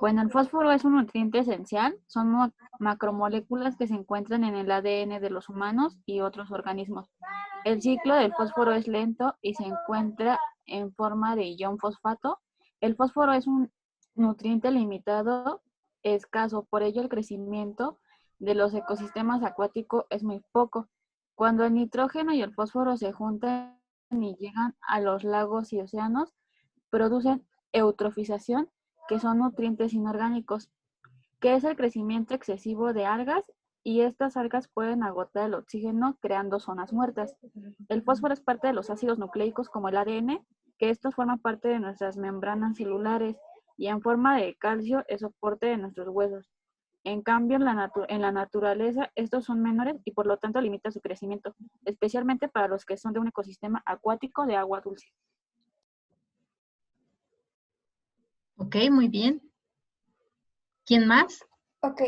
Bueno, el fósforo es un nutriente esencial, son macromoléculas que se encuentran en el ADN de los humanos y otros organismos. El ciclo del fósforo es lento y se encuentra en forma de ion fosfato. El fósforo es un nutriente limitado, escaso, por ello el crecimiento de los ecosistemas acuáticos es muy poco. Cuando el nitrógeno y el fósforo se juntan y llegan a los lagos y océanos, producen eutrofización, que son nutrientes inorgánicos, que es el crecimiento excesivo de algas, y estas algas pueden agotar el oxígeno creando zonas muertas. El fósforo es parte de los ácidos nucleicos como el ADN, que estos forman parte de nuestras membranas celulares, y en forma de calcio es soporte de nuestros huesos. En cambio, en la naturaleza estos son menores y por lo tanto limita su crecimiento, especialmente para los que son de un ecosistema acuático de agua dulce. Ok, muy bien. ¿Quién más? Ok,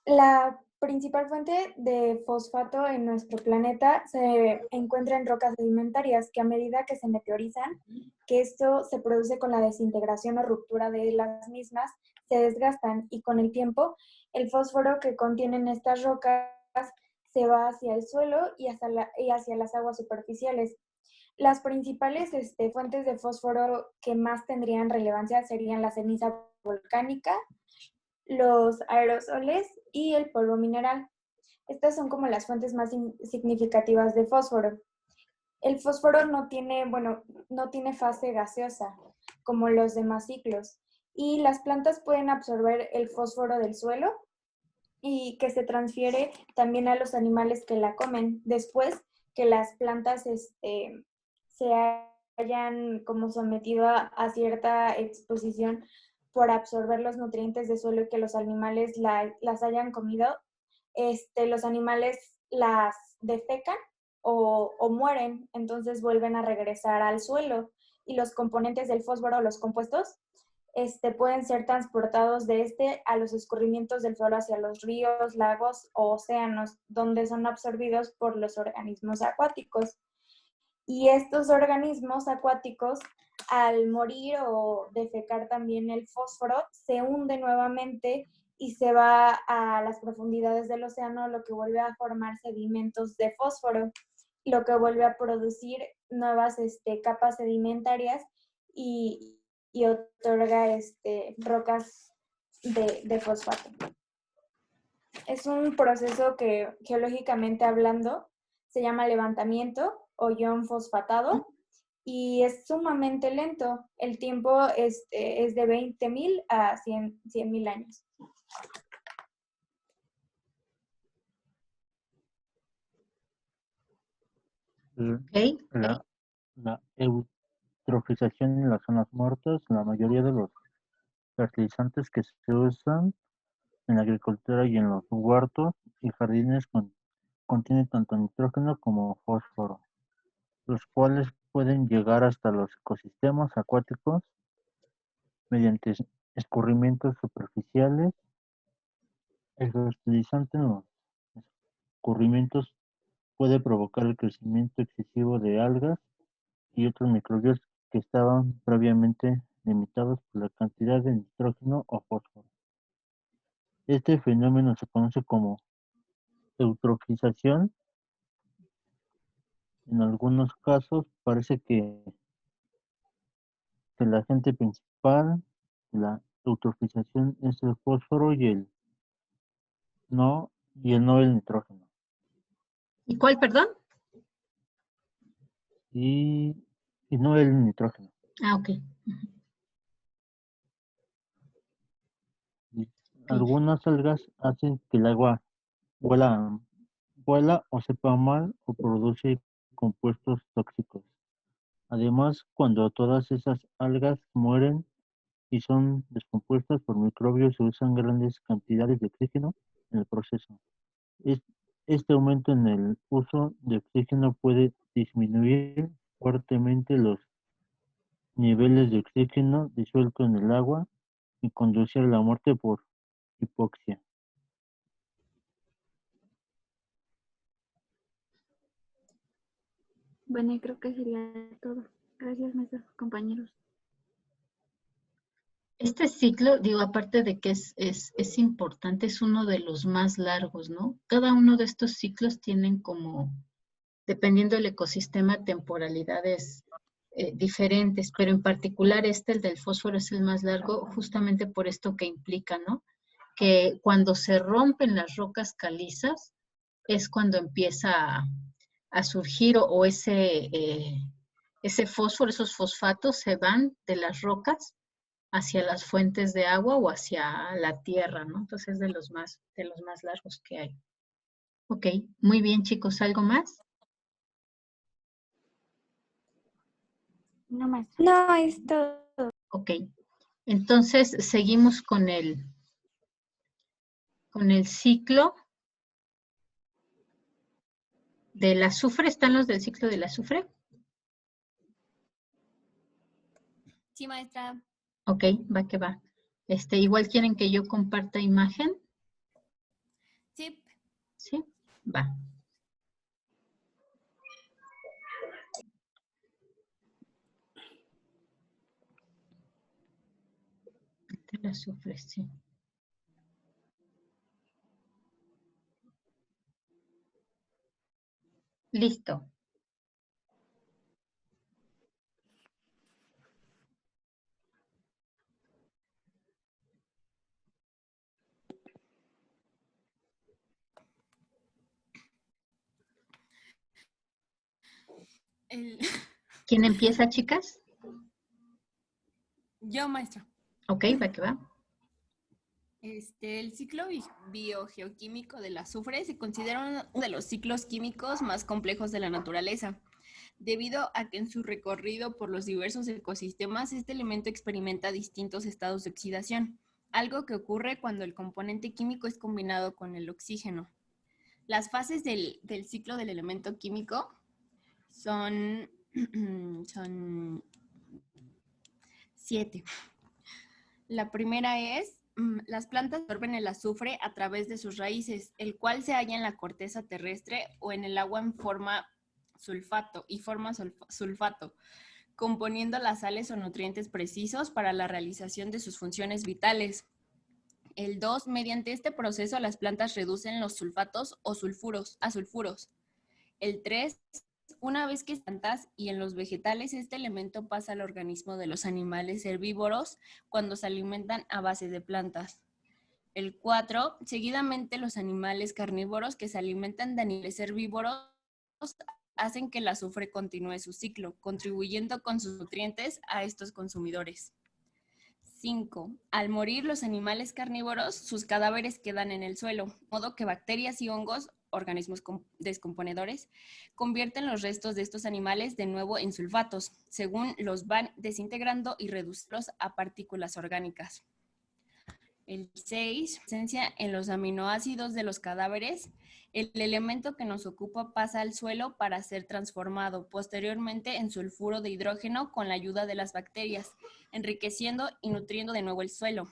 la principal fuente de fosfato en nuestro planeta se encuentra en rocas sedimentarias que a medida que se meteorizan, que esto se produce con la desintegración o ruptura de las mismas, se desgastan y con el tiempo el fósforo que contienen estas rocas se va hacia el suelo y hacia las aguas superficiales. Las principales fuentes de fósforo que más tendrían relevancia serían la ceniza volcánica, los aerosoles y el polvo mineral. Estas son como las fuentes más significativas de fósforo. El fósforo no tiene fase gaseosa, como los demás ciclos, y las plantas pueden absorber el fósforo del suelo y que se transfiere también a los animales que la comen. Después que las plantas se hayan como sometido a cierta exposición por absorber los nutrientes del suelo y que los animales las hayan comido, los animales las defecan o mueren, entonces vuelven a regresar al suelo y los componentes del fósforo, los compuestos, pueden ser transportados de a los escurrimientos del suelo hacia los ríos, lagos o océanos, donde son absorbidos por los organismos acuáticos. Y estos organismos acuáticos, al morir o defecar también el fósforo, se hunde nuevamente y se va a las profundidades del océano, lo que vuelve a formar sedimentos de fósforo, lo que vuelve a producir nuevas capas sedimentarias y, y otorga rocas de fosfato. Es un proceso que geológicamente hablando se llama levantamiento o ion fosfatado y es sumamente lento. El tiempo es de 20.000 a 100.000 años. Ok. La eutrofización en las zonas muertas, la mayoría de los fertilizantes que se usan en la agricultura y en los huertos y jardines contienen tanto nitrógeno como fósforo, los cuales pueden llegar hasta los ecosistemas acuáticos mediante escurrimientos superficiales. El fertilizante en los escurrimientos puede provocar el crecimiento excesivo de algas y otros microbios que estaban previamente limitados por la cantidad de nitrógeno o fósforo. Este fenómeno se conoce como eutrofización. En algunos casos parece que el agente principal de la eutrofización es el fósforo no, no el nitrógeno. ¿Y cuál, perdón? Y, y no el nitrógeno. Ah, ok. Algunas algas hacen que el agua huela, huela o sepa mal o produce compuestos tóxicos. Además, cuando todas esas algas mueren y son descompuestas por microbios, se usan grandes cantidades de oxígeno en el proceso. Este aumento en el uso de oxígeno puede disminuir fuertemente los niveles de oxígeno disuelto en el agua y conducir a la muerte por hipoxia. Bueno, y creo que sería todo. Gracias, maestros, compañeros. Este ciclo, digo, aparte de que es importante, es uno de los más largos, ¿no? Cada uno de estos ciclos tienen como, dependiendo del ecosistema, temporalidades diferentes, pero en particular el del fósforo, es el más largo justamente por esto que implica, ¿no? Que cuando se rompen las rocas calizas es cuando empieza a surgir o ese fósforo, esos fosfatos se van de las rocas hacia las fuentes de agua o hacia la tierra, ¿no? Entonces es de los más largos que hay. Ok, muy bien, chicos, ¿algo más? No, maestra. No, es todo. Ok, entonces seguimos con el ciclo del azufre. ¿Están los del ciclo del azufre? Sí, maestra. Ok, va que va. Igual quieren que yo comparta imagen, Sí. ¿sí? Va. Del azufre, sí. Listo. El... ¿Quién empieza, chicas? Yo, maestra. Ok, va que va. El ciclo biogeoquímico del azufre se considera uno de los ciclos químicos más complejos de la naturaleza, debido a que en su recorrido por los diversos ecosistemas este elemento experimenta distintos estados de oxidación, algo que ocurre cuando el componente químico es combinado con el oxígeno. Las fases del ciclo del elemento químico son 7. La primera es, las plantas absorben el azufre a través de sus raíces, el cual se halla en la corteza terrestre o en el agua en forma sulfato, componiendo las sales o nutrientes precisos para la realización de sus funciones vitales. El 2, mediante este proceso las plantas reducen los sulfatos o sulfuros a sulfuros. El 3, una vez que plantas y en los vegetales, este elemento pasa al organismo de los animales herbívoros cuando se alimentan a base de plantas. El 4, seguidamente los animales carnívoros que se alimentan de animales herbívoros hacen que el azufre continúe su ciclo, contribuyendo con sus nutrientes a estos consumidores. 5. Al morir los animales carnívoros, sus cadáveres quedan en el suelo, de modo que bacterias y hongos, organismos descomponedores, convierten los restos de estos animales de nuevo en sulfatos, según los van desintegrando y reducirlos a partículas orgánicas. El 6, presencia en los aminoácidos de los cadáveres, el elemento que nos ocupa pasa al suelo para ser transformado posteriormente en sulfuro de hidrógeno con la ayuda de las bacterias, enriqueciendo y nutriendo de nuevo el suelo.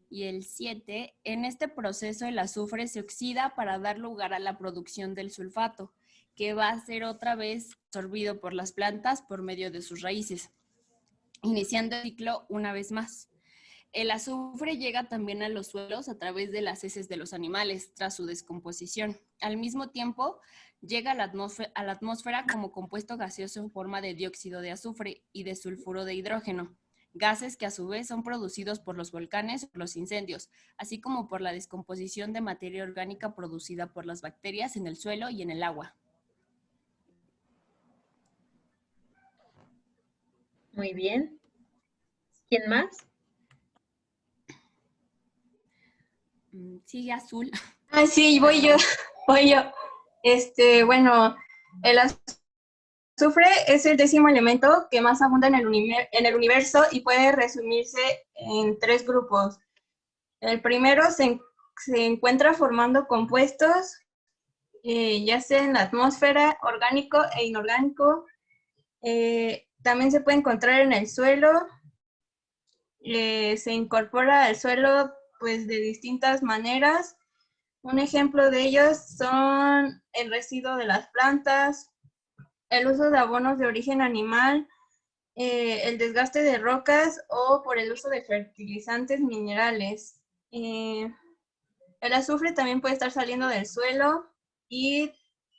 Y el 7, en este proceso el azufre se oxida para dar lugar a la producción del sulfato, que va a ser otra vez absorbido por las plantas por medio de sus raíces, iniciando el ciclo una vez más. El azufre llega también a los suelos a través de las heces de los animales tras su descomposición. Al mismo tiempo, llega a la atmósfera como compuesto gaseoso en forma de dióxido de azufre y de sulfuro de hidrógeno, gases que a su vez son producidos por los volcanes o los incendios, así como por la descomposición de materia orgánica producida por las bacterias en el suelo y en el agua. Muy bien. ¿Quién más? Sigue Azul. Ah, sí, voy yo. Bueno, el azufre es el 10º elemento que más abunda en el universo y puede resumirse en 3 grupos. El primero se encuentra formando compuestos, ya sea en la atmósfera, orgánico e inorgánico. También se puede encontrar en el suelo. Se incorpora al suelo pues de distintas maneras. Un ejemplo de ellos son el residuo de las plantas, el uso de abonos de origen animal, el desgaste de rocas o por el uso de fertilizantes minerales. El azufre también puede estar saliendo del suelo y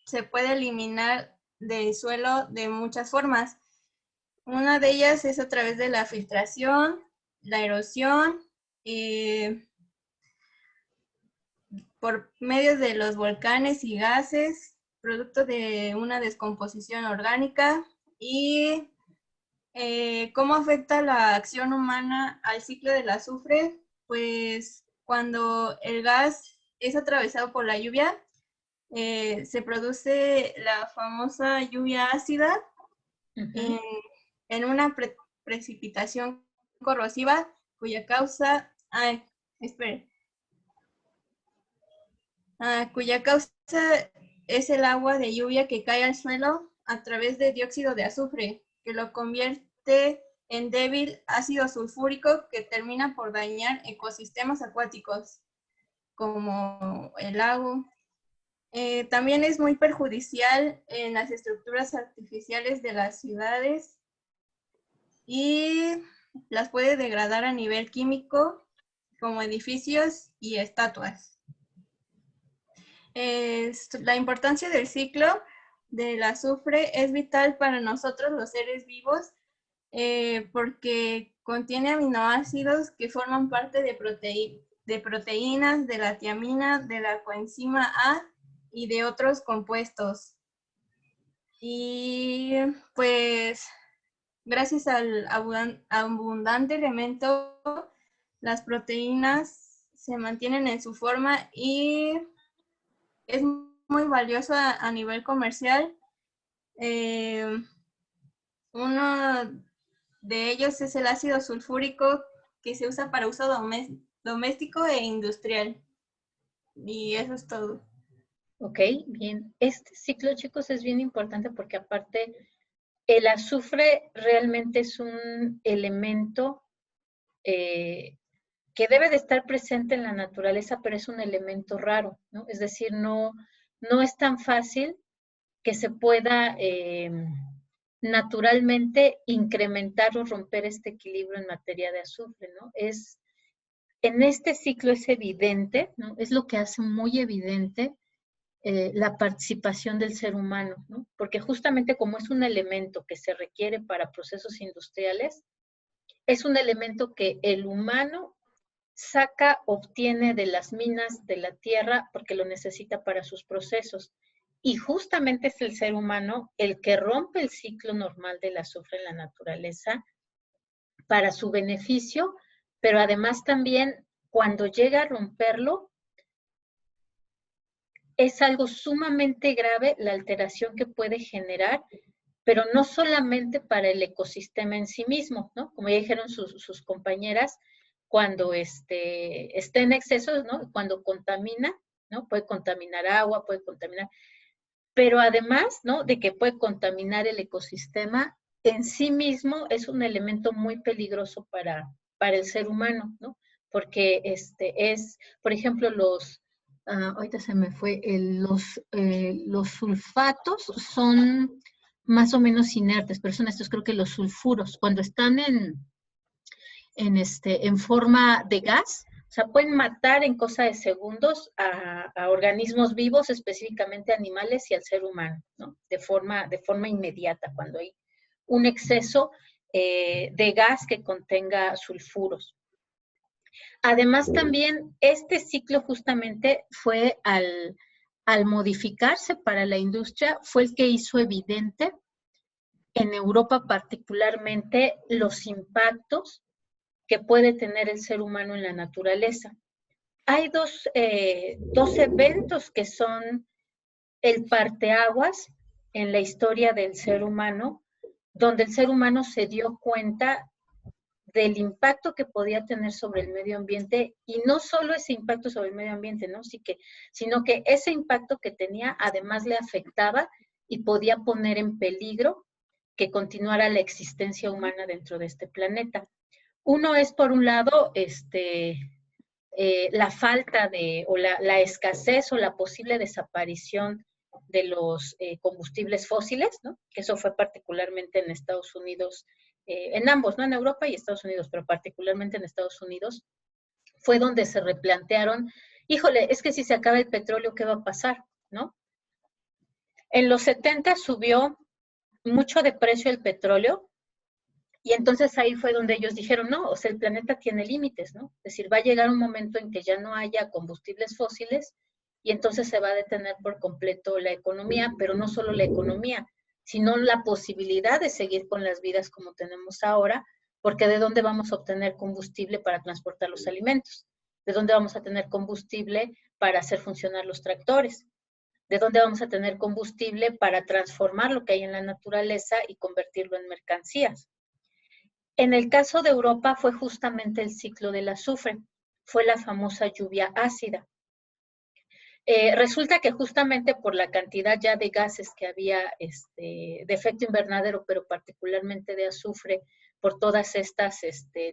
se puede eliminar del suelo de muchas formas. Una de ellas es a través de la filtración, la erosión, por medio de los volcanes y gases, producto de una descomposición orgánica. Y ¿cómo afecta la acción humana al ciclo del azufre? Pues cuando el gas es atravesado por la lluvia, se produce la famosa lluvia ácida en una precipitación corrosiva cuya causa, cuya causa es el agua de lluvia que cae al suelo a través de dióxido de azufre, que lo convierte en débil ácido sulfúrico que termina por dañar ecosistemas acuáticos, como el lago. También es muy perjudicial en las estructuras artificiales de las ciudades y las puede degradar a nivel químico, como edificios y estatuas. La importancia del ciclo del azufre es vital para nosotros los seres vivos porque contiene aminoácidos que forman parte de proteínas, de la tiamina, de la coenzima A y de otros compuestos. Y pues gracias al abundante elemento, las proteínas se mantienen en su forma y es muy valioso a nivel comercial. Uno de ellos es el ácido sulfúrico que se usa para uso doméstico e industrial. Y eso es todo. Ok, bien. Este ciclo, chicos, es bien importante porque aparte el azufre realmente es un elemento que debe de estar presente en la naturaleza, pero es un elemento raro, ¿no? Es decir, no es tan fácil que se pueda naturalmente incrementar o romper este equilibrio en materia de azufre, ¿no? En este ciclo es evidente, ¿no? Es lo que hace muy evidente la participación del ser humano, ¿no? Porque justamente como es un elemento que se requiere para procesos industriales, es un elemento que el humano obtiene de las minas de la tierra porque lo necesita para sus procesos. Y justamente es el ser humano el que rompe el ciclo normal del azufre en la naturaleza para su beneficio, pero además también cuando llega a romperlo, es algo sumamente grave la alteración que puede generar, pero no solamente para el ecosistema en sí mismo, ¿no? Como ya dijeron sus compañeras, cuando está en exceso, ¿no? Cuando contamina, ¿no? Puede contaminar agua, puede contaminar, pero además, ¿no? De que puede contaminar el ecosistema, en sí mismo es un elemento muy peligroso para el ser humano, ¿no? Porque por ejemplo, ahorita se me fue, los sulfatos son más o menos inertes, pero son estos, creo que los sulfuros, cuando están en forma de gas, o sea, pueden matar en cosa de segundos a organismos vivos, específicamente animales y al ser humano, ¿no? De forma inmediata, cuando hay un exceso de gas que contenga sulfuros. Además, también este ciclo justamente fue al modificarse para la industria, fue el que hizo evidente en Europa particularmente los impactos que puede tener el ser humano en la naturaleza. Hay dos eventos que son el parteaguas en la historia del ser humano, donde el ser humano se dio cuenta del impacto que podía tener sobre el medio ambiente, y no solo ese impacto sobre el medio ambiente, ¿no? Sino que ese impacto que tenía además le afectaba y podía poner en peligro que continuara la existencia humana dentro de este planeta. Uno es, por un lado, la falta o la escasez o la posible desaparición de los combustibles fósiles, ¿no? Que eso fue particularmente en Estados Unidos en ambos, ¿no? En Europa y Estados Unidos, pero particularmente en Estados Unidos, fue donde se replantearon, híjole, es que si se acaba el petróleo, ¿qué va a pasar? ¿No? En los 70 subió mucho de precio el petróleo, y entonces ahí fue donde ellos dijeron, no, o sea, el planeta tiene límites, ¿no? Es decir, va a llegar un momento en que ya no haya combustibles fósiles y entonces se va a detener por completo la economía, pero no solo la economía, sino la posibilidad de seguir con las vidas como tenemos ahora, porque ¿de dónde vamos a obtener combustible para transportar los alimentos? ¿De dónde vamos a tener combustible para hacer funcionar los tractores? ¿De dónde vamos a tener combustible para transformar lo que hay en la naturaleza y convertirlo en mercancías? En el caso de Europa fue justamente el ciclo del azufre, fue la famosa lluvia ácida. Resulta que justamente por la cantidad ya de gases que había de efecto invernadero, pero particularmente de azufre, por todas estas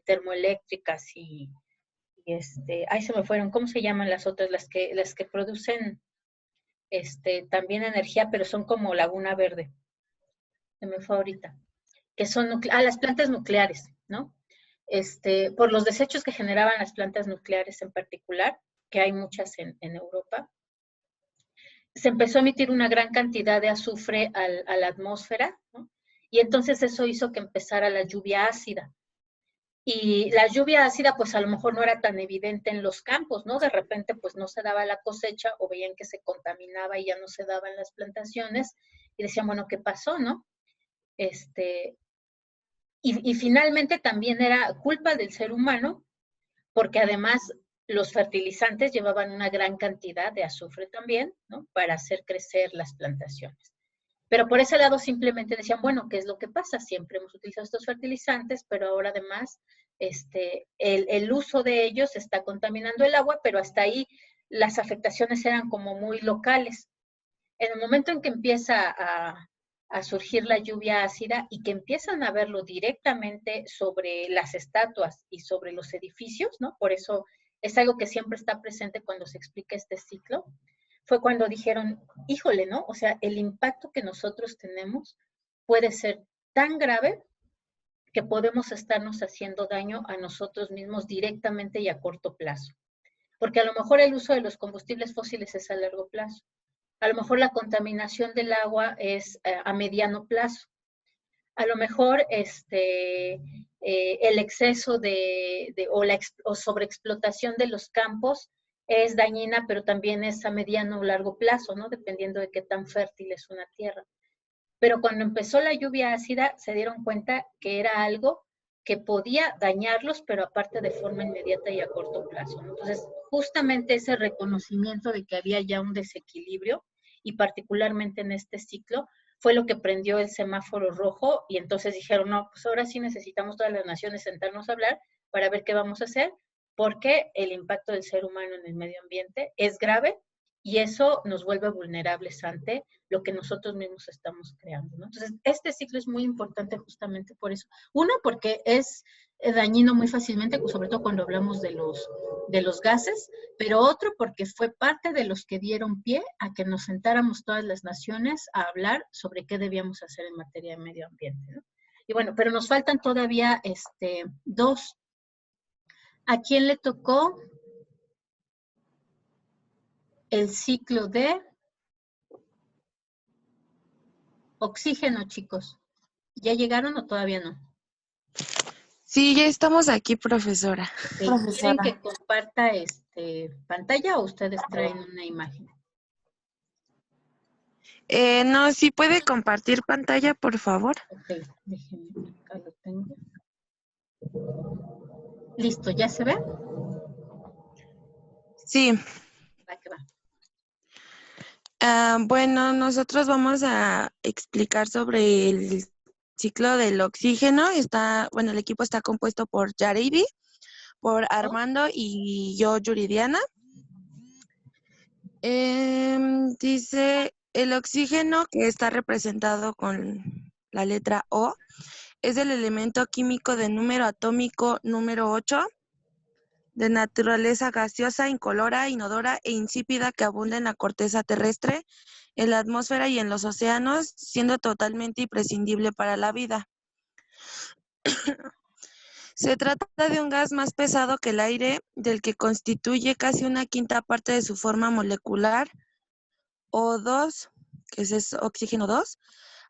termoeléctricas ay, se me fueron, ¿cómo se llaman las otras? Las que producen también energía, pero son como Laguna Verde. Se me fue ahorita. Que son las plantas nucleares, ¿no? Por los desechos que generaban las plantas nucleares en particular, que hay muchas en Europa, se empezó a emitir una gran cantidad de azufre a la atmósfera, ¿no? Y entonces eso hizo que empezara la lluvia ácida. Y la lluvia ácida, pues a lo mejor no era tan evidente en los campos, ¿no? De repente, pues no se daba la cosecha o veían que se contaminaba y ya no se daban las plantaciones y decían, bueno, ¿qué pasó, no? Y finalmente también era culpa del ser humano, porque además los fertilizantes llevaban una gran cantidad de azufre también, ¿no? Para hacer crecer las plantaciones. Pero por ese lado simplemente decían, bueno, ¿qué es lo que pasa? Siempre hemos utilizado estos fertilizantes, pero ahora además el uso de ellos está contaminando el agua, pero hasta ahí las afectaciones eran como muy locales. En el momento en que empieza a surgir la lluvia ácida y que empiezan a verlo directamente sobre las estatuas y sobre los edificios, ¿no? Por eso es algo que siempre está presente cuando se explica este ciclo, fue cuando dijeron, híjole, ¿no? O sea, el impacto que nosotros tenemos puede ser tan grave que podemos estarnos haciendo daño a nosotros mismos directamente y a corto plazo. Porque a lo mejor el uso de los combustibles fósiles es a largo plazo. A lo mejor la contaminación del agua es a mediano plazo. A lo mejor el exceso o sobreexplotación de los campos es dañina, pero también es a mediano o largo plazo, ¿no? Dependiendo de qué tan fértil es una tierra. Pero cuando empezó la lluvia ácida, se dieron cuenta que era algo que podía dañarlos, pero aparte de forma inmediata y a corto plazo, ¿no? Entonces, justamente ese reconocimiento de que había ya un desequilibrio, y particularmente en este ciclo, fue lo que prendió el semáforo rojo, y entonces dijeron, no, pues ahora sí necesitamos todas las naciones sentarnos a hablar para ver qué vamos a hacer, porque el impacto del ser humano en el medio ambiente es grave, y eso nos vuelve vulnerables ante lo que nosotros mismos estamos creando, ¿no? Entonces, este ciclo es muy importante justamente por eso. Uno, porque es dañino muy fácilmente, sobre todo cuando hablamos de los gases, pero otro porque fue parte de los que dieron pie a que nos sentáramos todas las naciones a hablar sobre qué debíamos hacer en materia de medio ambiente, ¿no? Y bueno, pero nos faltan todavía dos. ¿A quién le tocó el ciclo de oxígeno, chicos? ¿Ya llegaron o todavía no? Sí, ya estamos aquí, profesora. ¿Quieren que comparta pantalla o ustedes traen una imagen? No, sí puede compartir pantalla, por favor. Ok, déjenme, acá lo tengo. Listo, ¿ya se ve? Sí. Va que va. Bueno, nosotros vamos a explicar sobre el ciclo del oxígeno. El equipo está compuesto por Yareibi, por Armando y yo, Yuridiana. Dice, el oxígeno, que está representado con la letra O, es el elemento químico de número atómico número 8, de naturaleza gaseosa, incolora, inodora e insípida, que abunda en la corteza terrestre, en la atmósfera y en los océanos, siendo totalmente imprescindible para la vida. Se trata de un gas más pesado que el aire, del que constituye casi una quinta parte de su forma molecular, O2, que es oxígeno 2.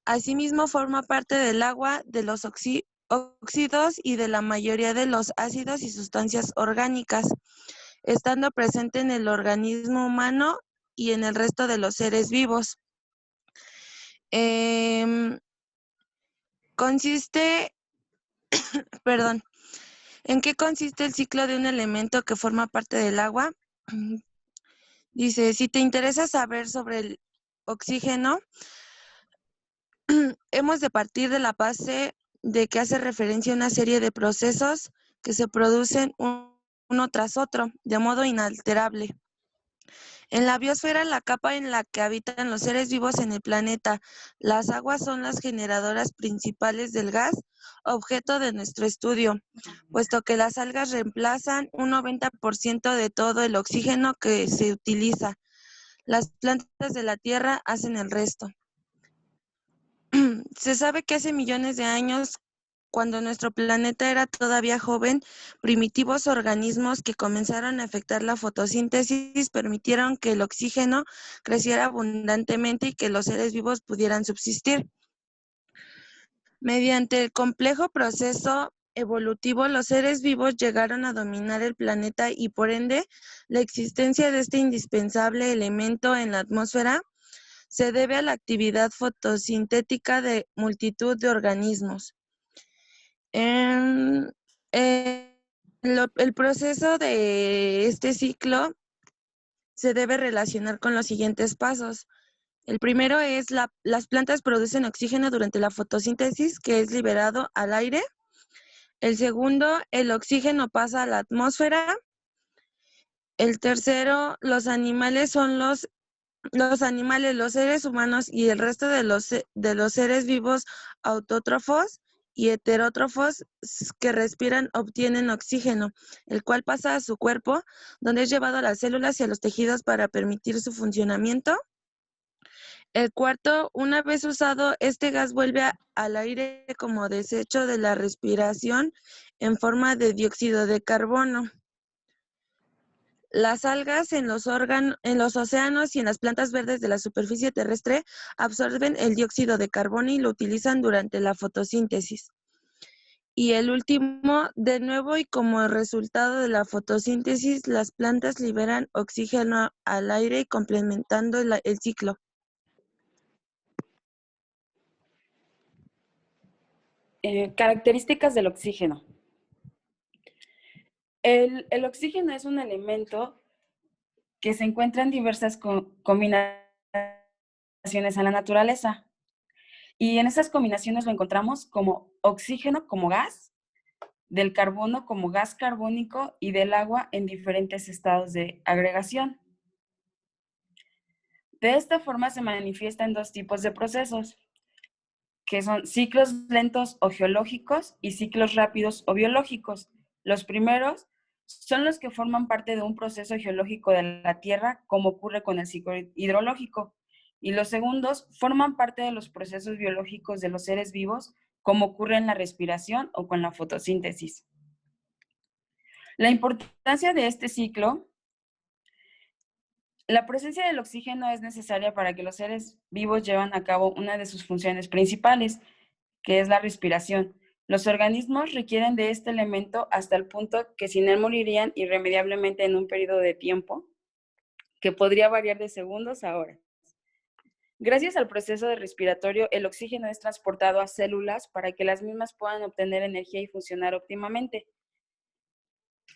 Asimismo, forma parte del agua, de los óxidos y de la mayoría de los ácidos y sustancias orgánicas, estando presente en el organismo humano y en el resto de los seres vivos. ¿En qué consiste el ciclo de un elemento que forma parte del agua? Dice, si te interesa saber sobre el oxígeno, hemos de partir de la base de que hace referencia a una serie de procesos que se producen uno tras otro, de modo inalterable. En la biosfera, la capa en la que habitan los seres vivos en el planeta, las aguas son las generadoras principales del gas, objeto de nuestro estudio, puesto que las algas reemplazan un 90% de todo el oxígeno que se utiliza. Las plantas de la Tierra hacen el resto. Se sabe que hace millones de años, cuando nuestro planeta era todavía joven, primitivos organismos que comenzaron a efectuar la fotosíntesis permitieron que el oxígeno creciera abundantemente y que los seres vivos pudieran subsistir. Mediante el complejo proceso evolutivo, los seres vivos llegaron a dominar el planeta y, por ende, la existencia de este indispensable elemento en la atmósfera se debe a la actividad fotosintética de multitud de organismos. El proceso de este ciclo se debe relacionar con los siguientes pasos. El primero es las plantas producen oxígeno durante la fotosíntesis, que es liberado al aire. El segundo, el oxígeno pasa a la atmósfera. El tercero, los animales, los seres humanos y el resto de los seres vivos autótrofos y heterótrofos que respiran obtienen oxígeno, el cual pasa a su cuerpo, donde es llevado a las células y a los tejidos para permitir su funcionamiento. El cuarto, una vez usado, este gas vuelve al aire como desecho de la respiración en forma de dióxido de carbono. Las algas en los océanos y en las plantas verdes de la superficie terrestre absorben el dióxido de carbono y lo utilizan durante la fotosíntesis. Y el último, de nuevo y como resultado de la fotosíntesis, las plantas liberan oxígeno al aire, complementando el ciclo. Características del oxígeno. El oxígeno es un elemento que se encuentra en diversas combinaciones en la naturaleza. Y en esas combinaciones lo encontramos como oxígeno como gas, del carbono como gas carbónico y del agua en diferentes estados de agregación. De esta forma se manifiestan dos tipos de procesos, que son ciclos lentos o geológicos y ciclos rápidos o biológicos. Los primeros son los que forman parte de un proceso geológico de la Tierra, como ocurre con el ciclo hidrológico, y los segundos forman parte de los procesos biológicos de los seres vivos, como ocurre en la respiración o con la fotosíntesis. La importancia de este ciclo. La presencia del oxígeno es necesaria para que los seres vivos lleven a cabo una de sus funciones principales, que es la respiración. Los organismos requieren de este elemento hasta el punto que sin él morirían irremediablemente en un periodo de tiempo que podría variar de segundos a horas. Gracias al proceso de respiratorio, el oxígeno es transportado a células para que las mismas puedan obtener energía y funcionar óptimamente.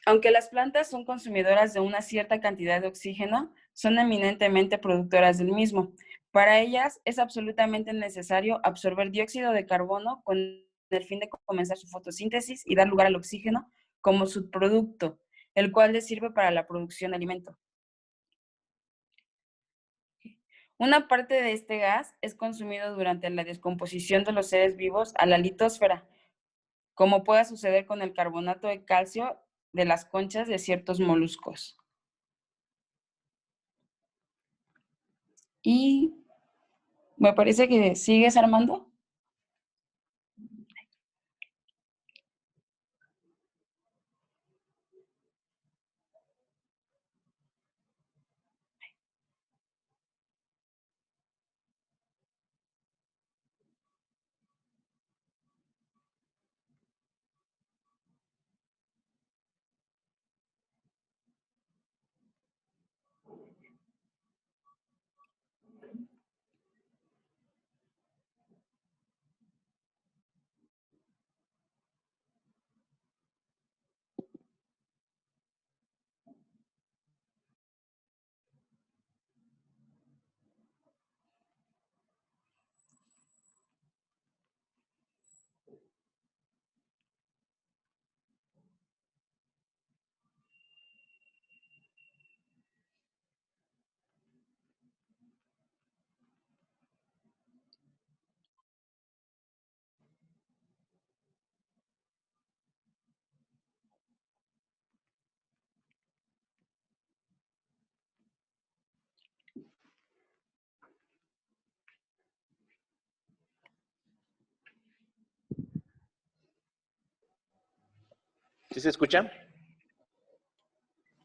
Aunque las plantas son consumidoras de una cierta cantidad de oxígeno, son eminentemente productoras del mismo. Para ellas es absolutamente necesario absorber dióxido de carbono con el fin de comenzar su fotosíntesis y dar lugar al oxígeno como subproducto, el cual les sirve para la producción de alimento. Una parte de este gas es consumido durante la descomposición de los seres vivos a la litosfera, como puede suceder con el carbonato de calcio de las conchas de ciertos moluscos. Y me parece que sigues, Armando. se escucha?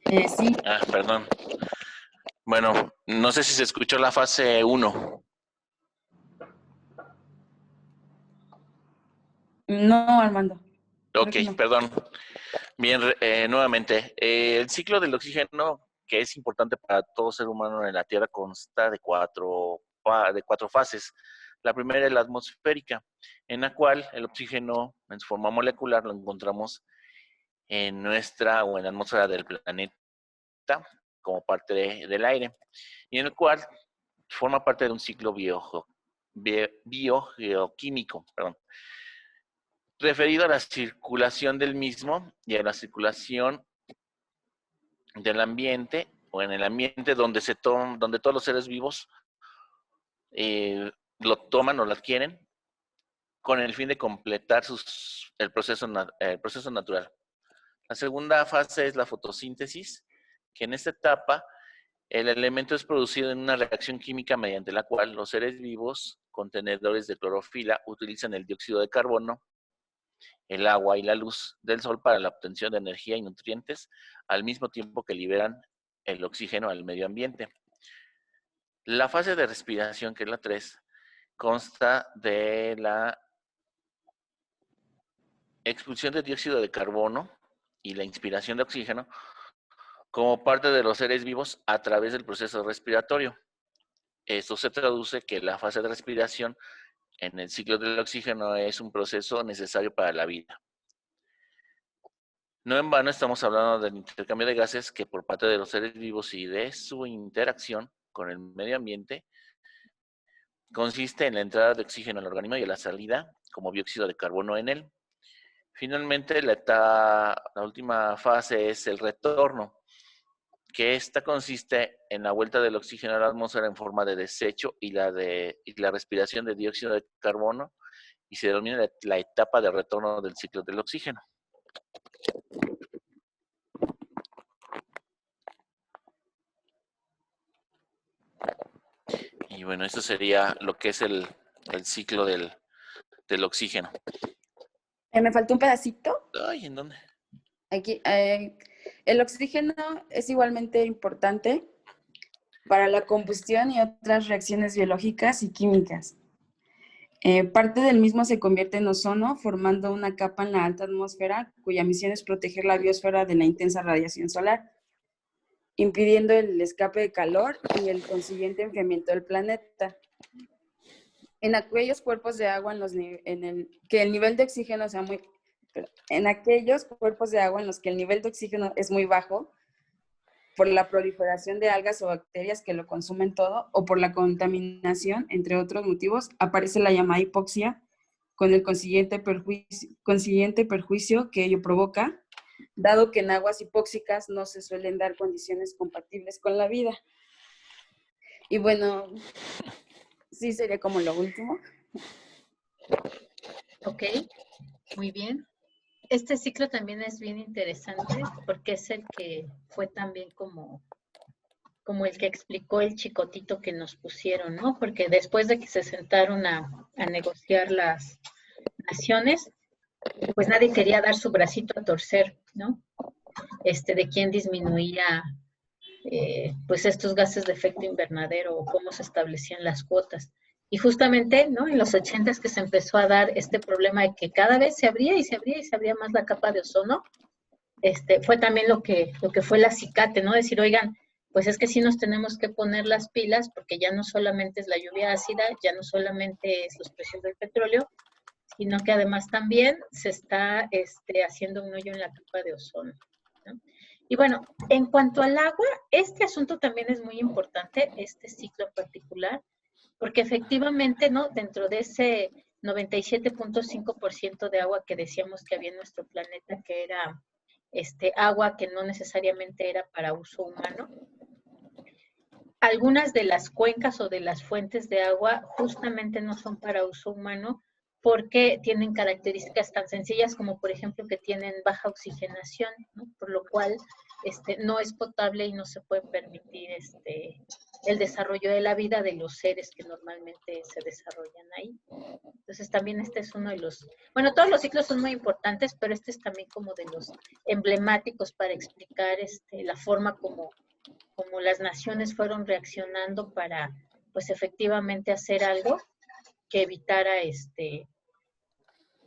Sí. Ah, perdón. Bueno, no sé si se escuchó la fase 1. No, Armando. Ok, No. perdón. Bien, nuevamente, el ciclo del oxígeno, que es importante para todo ser humano en la Tierra, consta de cuatro fases. La primera es la atmosférica, en la cual el oxígeno en su forma molecular lo encontramos en nuestra o en la atmósfera del planeta como parte del aire, y en el cual forma parte de un ciclo biogeoquímico, referido a la circulación del mismo y a la circulación del ambiente o en el ambiente donde donde todos los seres vivos lo toman o lo adquieren con el fin de completar el proceso natural. La segunda fase es la fotosíntesis, que en esta etapa el elemento es producido en una reacción química mediante la cual los seres vivos contenedores de clorofila utilizan el dióxido de carbono, el agua y la luz del sol para la obtención de energía y nutrientes, al mismo tiempo que liberan el oxígeno al medio ambiente. La fase de respiración, que es la 3, consta de la expulsión de dióxido de carbono y la inspiración de oxígeno como parte de los seres vivos a través del proceso respiratorio. Esto se traduce que la fase de respiración en el ciclo del oxígeno es un proceso necesario para la vida. No en vano estamos hablando del intercambio de gases que por parte de los seres vivos y de su interacción con el medio ambiente consiste en la entrada de oxígeno al organismo y la salida como dióxido de carbono en él. Finalmente, la última fase es el retorno, que esta consiste en la vuelta del oxígeno a la atmósfera en forma de desecho y la respiración de dióxido de carbono, y se denomina la etapa de retorno del ciclo del oxígeno. Y bueno, esto sería lo que es el ciclo del oxígeno. Me faltó un pedacito. Ay, ¿en dónde? Aquí, el oxígeno es igualmente importante para la combustión y otras reacciones biológicas y químicas. Parte del mismo se convierte en ozono, formando una capa en la alta atmósfera, cuya misión es proteger la biosfera de la intensa radiación solar, impidiendo el escape de calor y el consiguiente enfriamiento del planeta. En aquellos cuerpos de agua que el nivel de oxígeno sea muy... En aquellos cuerpos de agua en los que el nivel de oxígeno es muy bajo, por la proliferación de algas o bacterias que lo consumen todo, o por la contaminación, entre otros motivos, aparece la llamada hipoxia, con el consiguiente perjuicio que ello provoca, dado que en aguas hipóxicas no se suelen dar condiciones compatibles con la vida. Y bueno, sí sería como lo último. Ok, muy bien. Este ciclo también es bien interesante porque es el que fue también como el que explicó el chicotito que nos pusieron, ¿no? Porque después de que se sentaron a negociar las naciones, pues nadie quería dar su bracito a torcer, ¿no? De quién disminuía pues estos gases de efecto invernadero o cómo se establecían las cuotas. Y justamente, ¿no? En los 80s que se empezó a dar este problema de que cada vez se abría y se abría y se abría más la capa de ozono, fue también lo que fue el acicate, ¿no? Decir, oigan, pues es que sí nos tenemos que poner las pilas porque ya no solamente es la lluvia ácida, ya no solamente es los precios del petróleo, sino que además también se está haciendo un hoyo en la capa de ozono, ¿no? Y bueno, en cuanto al agua, este asunto también es muy importante, este ciclo en particular, porque efectivamente, ¿no? Dentro de ese 97.5% de agua que decíamos que había en nuestro planeta, que era agua que no necesariamente era para uso humano, algunas de las cuencas o de las fuentes de agua justamente no son para uso humano porque tienen características tan sencillas como, por ejemplo, que tienen baja oxigenación, ¿no? Por lo cual no es potable y no se puede permitir el desarrollo de la vida de los seres que normalmente se desarrollan ahí. Entonces también este es uno de los, bueno, todos los ciclos son muy importantes, pero este es también como de los emblemáticos para explicar la forma como las naciones fueron reaccionando para, pues efectivamente hacer algo que evitara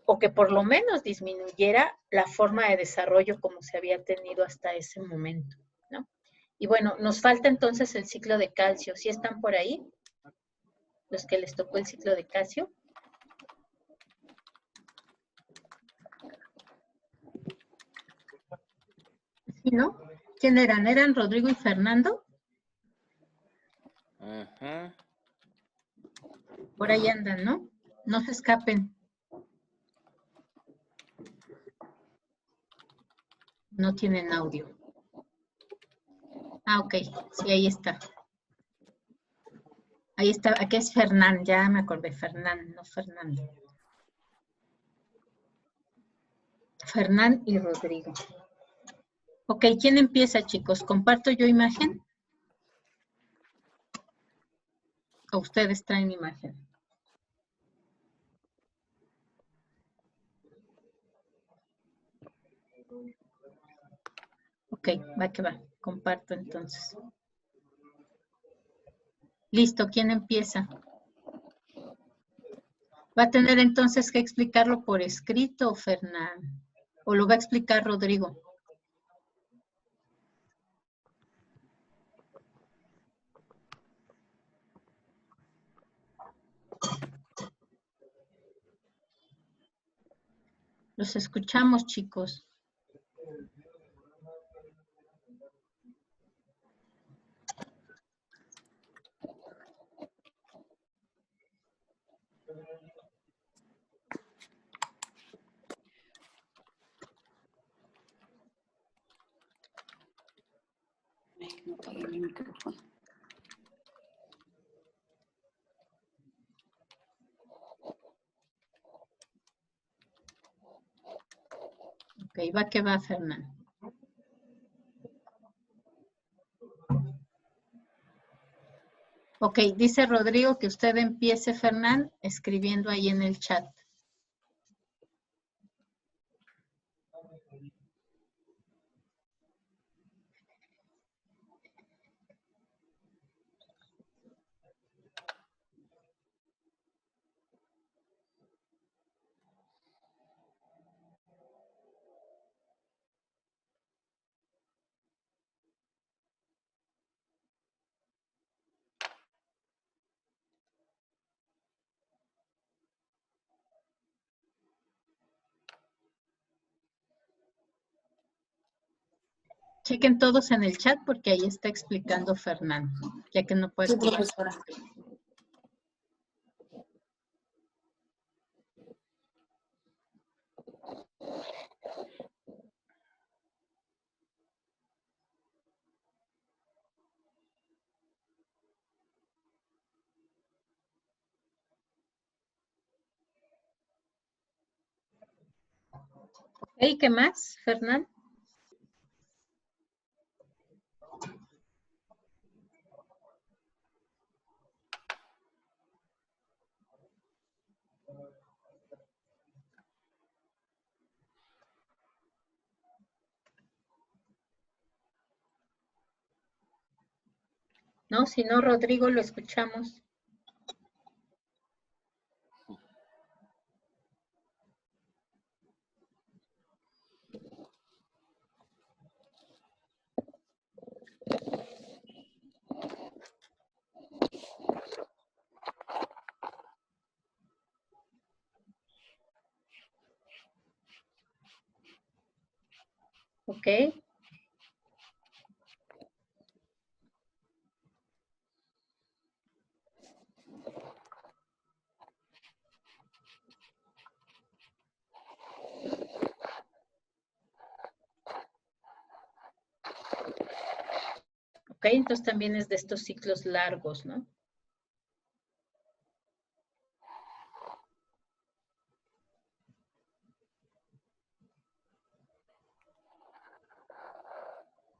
o que por lo menos disminuyera la forma de desarrollo como se había tenido hasta ese momento, ¿no? Y bueno, nos falta entonces el ciclo de calcio. ¿Sí están por ahí? Los que les tocó el ciclo de calcio. ¿Sí, no? ¿Quién eran? ¿Eran Rodrigo y Fernando? Ujú. Por ahí andan, ¿no? No se escapen. No tienen audio. Ah, ok. Sí, ahí está. Ahí está. Aquí es Fernán. Ya me acordé. Fernán, no Fernando. Fernán y Rodrigo. Ok, ¿quién empieza, chicos? ¿Comparto yo imagen? ¿O ustedes traen imagen? Ok, va que va. Comparto entonces. Listo, ¿quién empieza? Va a tener entonces que explicarlo por escrito, Fernán. ¿O lo va a explicar Rodrigo? Los escuchamos, chicos. No apagué mi micrófono. Ok, va que va, Fernán. Ok, dice Rodrigo que usted empiece, Fernán, escribiendo ahí en el chat. Chequen todos en el chat porque ahí está explicando Fernán, ya que no puede Sí, activar. profesora. Ok, ¿qué más, Fernán? No, si no, Rodrigo, lo escuchamos. Ok. Ok, entonces también es de estos ciclos largos, ¿no?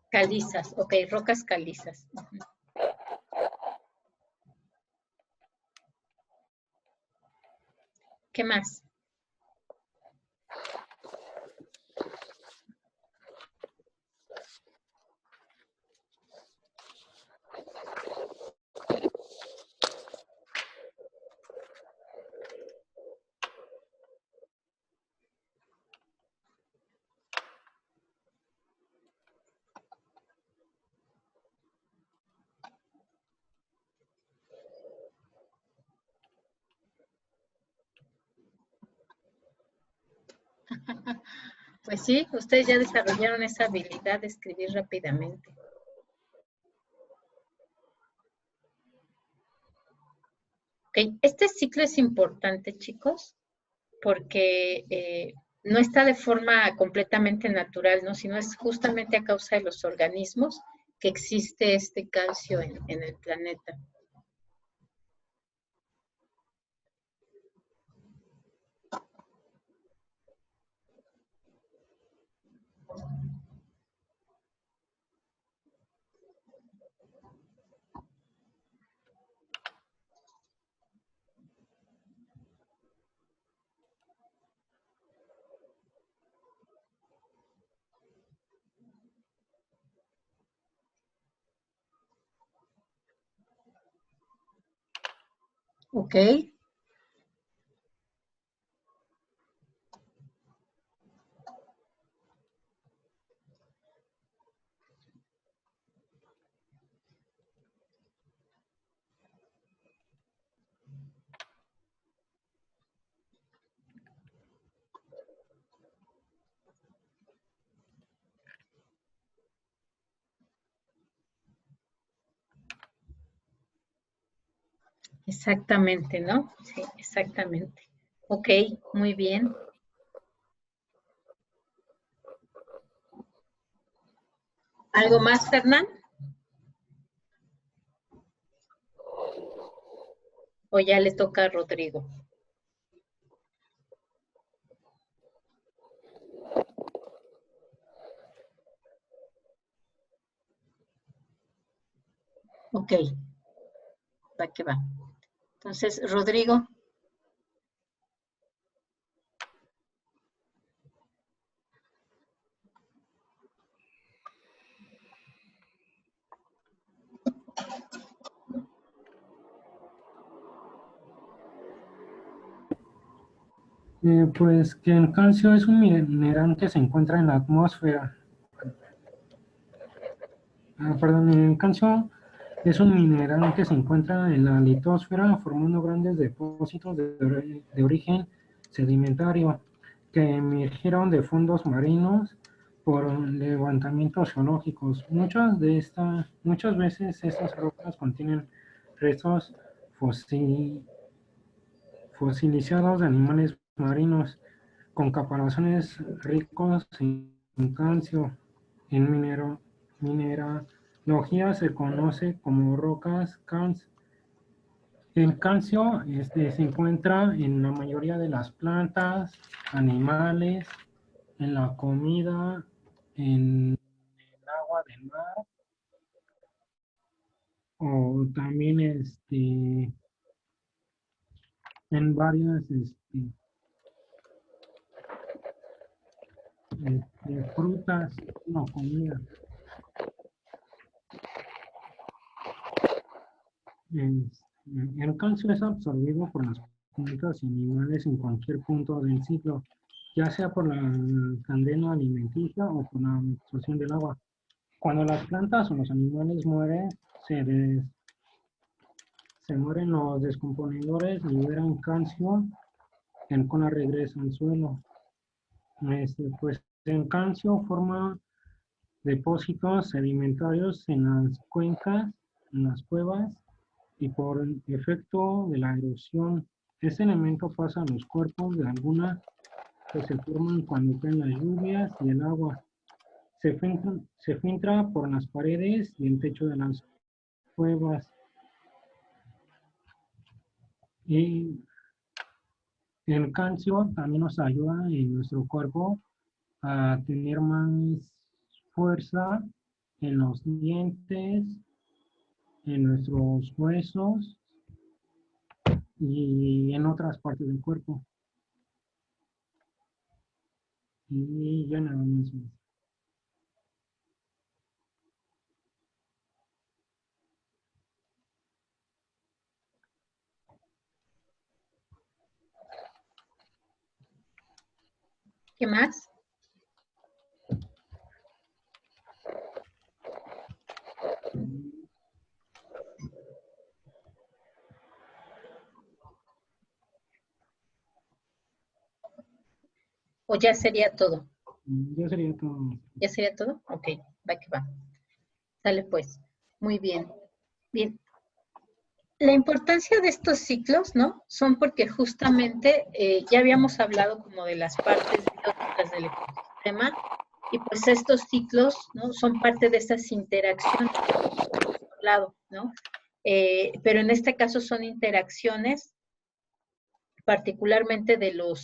Calizas, ok, rocas calizas. ¿Qué más? Pues sí, ustedes ya desarrollaron esa habilidad de escribir rápidamente. Ok, este ciclo es importante, chicos, porque no está de forma completamente natural, ¿no? Sino es justamente a causa de los organismos que existe este calcio en el planeta. Ok. Exactamente, ¿no? Sí, exactamente. Ok, muy bien. ¿Algo más, Fernán? ¿O ya le toca a Rodrigo? Ok, va que va. Entonces, Rodrigo. Pues que el calcio es un mineral que se encuentra en la atmósfera. Perdón, el calcio es un mineral que se encuentra en la litosfera formando grandes depósitos de origen sedimentario que emergieron de fondos marinos por levantamientos geológicos. Muchas veces estas rocas contienen restos fosilizados de animales marinos con caparazones ricos en calcio. En mineralogía se conoce como rocas calc. El calcio se encuentra en la mayoría de las plantas, animales, en la comida, en el agua del mar, o también en varias frutas, no, comida. El calcio es absorbido por las plantas y animales en cualquier punto del ciclo, ya sea por la cadena alimenticia o por la absorción del agua. Cuando las plantas o los animales mueren, se mueren los descomponedores, liberan calcio, el cual regresa al suelo. Pues el calcio forma depósitos sedimentarios en las cuencas, en las cuevas, y por el efecto de la erosión, este elemento pasa a los cuerpos de laguna que se forman cuando caen las lluvias y el agua. Se filtra por las paredes y el techo de las cuevas. Y el calcio también nos ayuda en nuestro cuerpo a tener más fuerza en los dientes, en nuestros huesos y en otras partes del cuerpo. Y ya nada más. ¿Qué más? ¿O ya sería todo? Ya sería todo. ¿Ya sería todo? Ok, va que va. Sale pues. Muy bien. Bien. La importancia de estos ciclos, ¿no? Son porque justamente ya habíamos hablado como de las partes bióticas del ecosistema y pues estos ciclos, ¿no? Son parte de esas interacciones que hemos hablado, ¿no? Pero en este caso son interacciones particularmente de los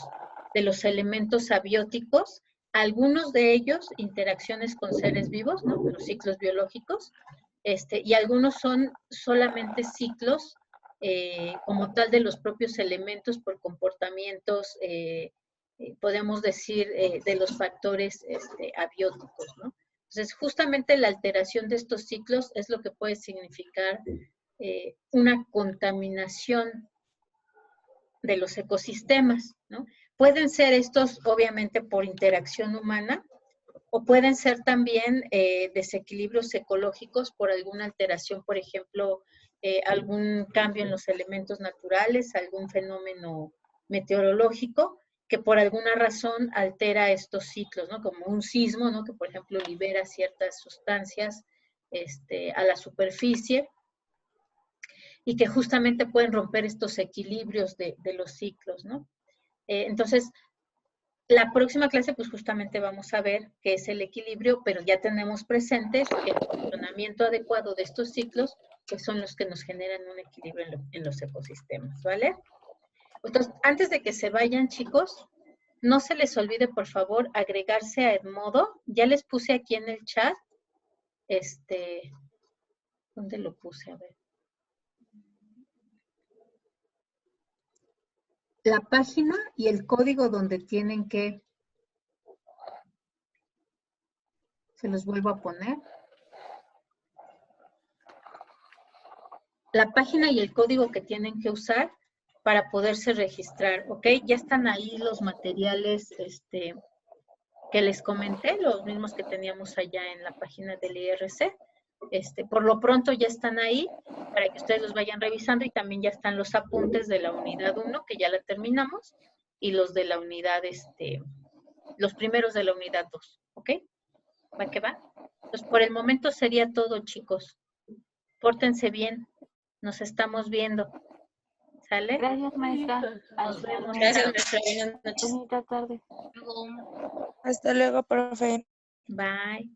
elementos abióticos, algunos de ellos interacciones con seres vivos, ¿no? Los ciclos biológicos, y algunos son solamente ciclos como tal de los propios elementos por comportamientos, podemos decir, de los factores abióticos, ¿no? Entonces, justamente la alteración de estos ciclos es lo que puede significar una contaminación de los ecosistemas, ¿no? Pueden ser estos, obviamente, por interacción humana, o pueden ser también desequilibrios ecológicos por alguna alteración, por ejemplo, algún cambio en los elementos naturales, algún fenómeno meteorológico que por alguna razón altera estos ciclos, ¿no? Como un sismo, ¿no? Que por ejemplo libera ciertas sustancias a la superficie y que justamente pueden romper estos equilibrios de los ciclos, ¿no? Entonces, la próxima clase, pues justamente vamos a ver qué es el equilibrio, pero ya tenemos presentes que el funcionamiento adecuado de estos ciclos, pues son los que nos generan un equilibrio en los ecosistemas, ¿vale? Entonces, antes de que se vayan, chicos, no se les olvide, por favor, agregarse a Edmodo. Ya les puse aquí en el chat, ¿dónde lo puse? A ver. La página y el código donde tienen que, se los vuelvo a poner. La página y el código que tienen que usar para poderse registrar, ¿ok? Ya están ahí los materiales que les comenté, los mismos que teníamos allá en la página del IRC. Por lo pronto ya están ahí para que ustedes los vayan revisando y también ya están los apuntes de la unidad 1, que ya la terminamos, y los de la unidad, los primeros de la unidad 2, ¿ok? ¿Va que va? Pues por el momento sería todo, chicos. Pórtense bien. Nos estamos viendo. ¿Sale? Gracias, maestra. Nos vemos. Gracias, maestra. Buenas noches. Bonita tarde. Hasta luego, profe. Bye.